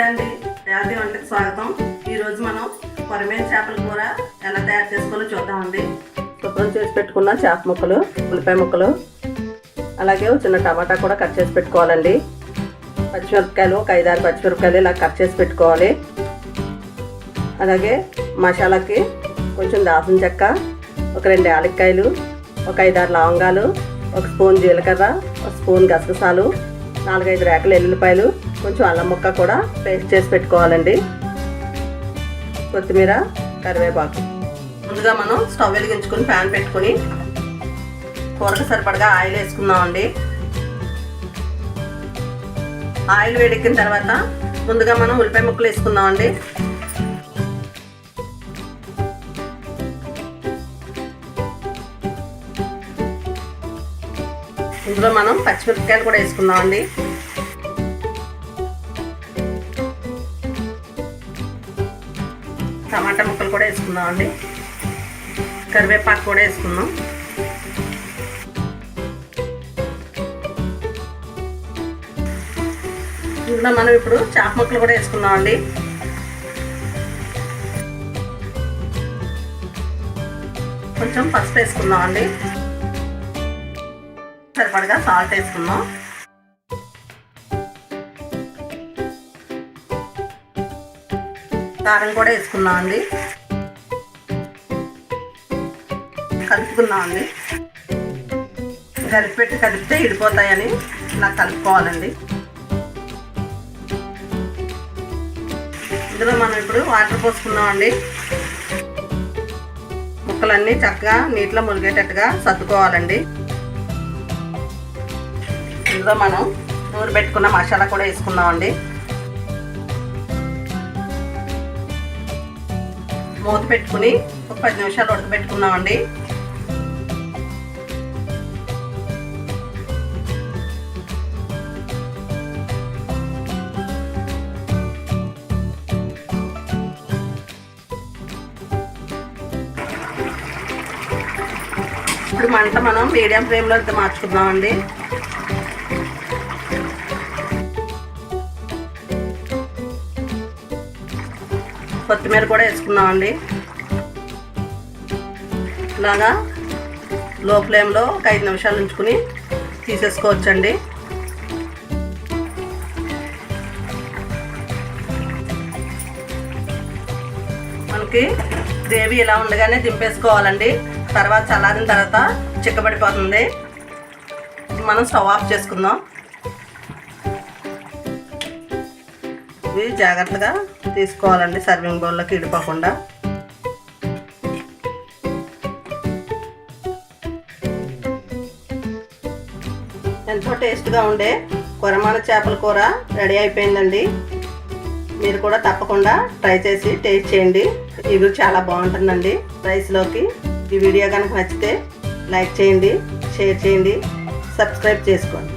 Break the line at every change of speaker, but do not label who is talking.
అండి, యాది వంటకి స్వాగతం. ఈరోజు మనం కొరమేను చేపల కూర ఎలా తయారు చేసుకోవాలో చూద్దామండి. శుభ్రం చేసి పెట్టుకున్న చేప ముక్కలు, ఉల్లిపాయ ముక్కలు, అలాగే చిన్న టమాటా కూడా కట్ చేసి పెట్టుకోవాలండి. పచ్చిమిరపకాయలు ఒక 5-6 పచ్చిమిరపకాయలు ఇలా కట్ చేసి పెట్టుకోవాలి. అలాగే మసాలాకి కొంచెం దాల్చిన చెక్క, ఒక 2 యాలక్కాయలు, ఒక 5-6 లవంగాలు, ఒక స్పూన్ జీలకర్ర, ఒక స్పూన్ గసగసాలు, 4-5 రేకల ఎల్లుల్లిపాయలు, కొంచెం అల్లం ముక్క కూడా పేస్ట్ చేసి పెట్టుకోవాలండి. కొత్తిమీర, కరివేపాకు. ముందుగా మనం స్టవ్ వెలిగించుకుని ప్యాన్ పెట్టుకుని కూరకు సరిపడగా ఆయిల్ వేసుకుందామండి. ఆయిల్ వేడెక్కిన తర్వాత ముందుగా మనం ఉల్లిపాయ ముక్కలు వేసుకుందామండి. ఇందులో మనం పచ్చిమిరపకాయలు కూడా వేసుకుందామండి. టమాటా ముక్కలు కూడా వేసుకుందామండి. కరివేపాకు కూడా వేసుకుందాం. ఇందులో మనం ఇప్పుడు చేప ముక్కలు కూడా వేసుకుందామండి. కొంచెం పసుపు వేసుకుందామండి. సరిపడగా సాల్ట్ వేసుకుందాం. కారం కూడా వేసుకుందామండి. కలుపుకుందామండి. కలిపితే ఇడిపోతాయని ఇలా కలుపుకోవాలండి. ఇందులో మనం ఇప్పుడు వాటర్ పోసుకుందామండి. ముక్కలన్నీ చక్కగా నీటిలో మునిగేటట్టుగా సర్దుకోవాలండి. ఇందులో మనం నూరు పెట్టుకున్న మసాలా కూడా వేసుకుందామండి. మూత పెట్టుకుని ఒక 10 నిమిషాలు ఉడకబెట్టుకుందామండి. ఇప్పుడు మంట మనం మీడియం ఫ్లేమ్లో మార్చుకుందామండి. కొత్తిమీర కూడా వేసుకుందామండి. ఇలాగా లో ఫ్లేమ్లో ఒక 5 నిమిషాలు ఉంచుకుని తీసేసుకోవచ్చండి. మనకి గ్రేవీ ఇలా ఉండగానే దింపేసుకోవాలండి. తర్వాత చల్లారిన తర్వాత చిక్కబడిపోతుంది. మనం స్టవ్ ఆఫ్ చేసుకుందాం. ఇవి జాగ్రత్తగా తీసుకోవాలండి, సర్వింగ్ బౌల్లోకి ఇడిపోకుండా. ఎంతో టేస్ట్గా ఉండే కొరమాన చేపల కూర రెడీ అయిపోయిందండి. మీరు కూడా తప్పకుండా ట్రై చేసి టేస్ట్ చేయండి. ఇది చాలా బాగుంటుందండి రైస్లోకి. ఈ వీడియో కనుక నచ్చితే లైక్ చేయండి, షేర్ చేయండి, సబ్స్క్రైబ్ చేసుకోండి.